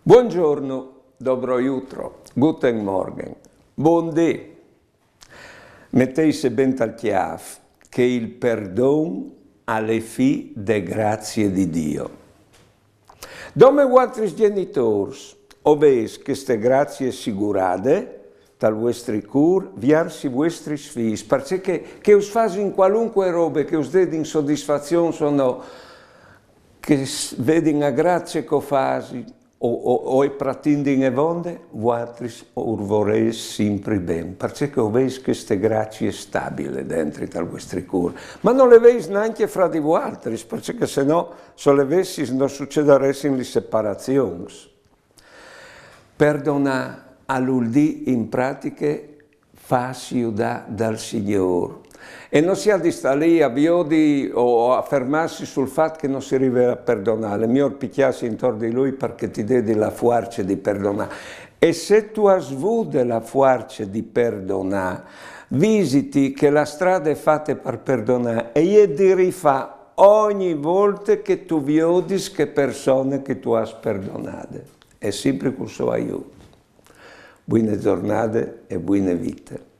Buongiorno, dobro jutro, guten morgen, buondì. Mettesse ben al chiaf che il perdon alle fi de grazie di Dio. Dome vostri genitori, oves che ste grazie assicurate, dal vostri cur, viarsi vostri figli, perché che us fasi in qualunque robe, che us dedi in soddisfazione sono, che vedi a grazie che fasi, o pratindi in evonde, vostri urvoreis sempre ben, perché oveis queste grazie stabili dentro dal vostri cur. Ma non le veis neanche fra di voi, perché se no, se le vessi non succederessero le separazioni. Perdona all'uldì in pratiche fasi dal Signore. E non si ha di stare lì a biodi o a fermarsi sul fatto che non si arriva a perdonare. Meglio picchiarsi intorno di lui perché ti dedi la forza di perdonare. E se tu hai avuto la forza di perdonare, visiti che la strada è fatta per perdonare e gli ti rifà ogni volta che tu vedi che persone che tu hai perdonate. È sempre con il suo aiuto. Buone giornate e buone vite.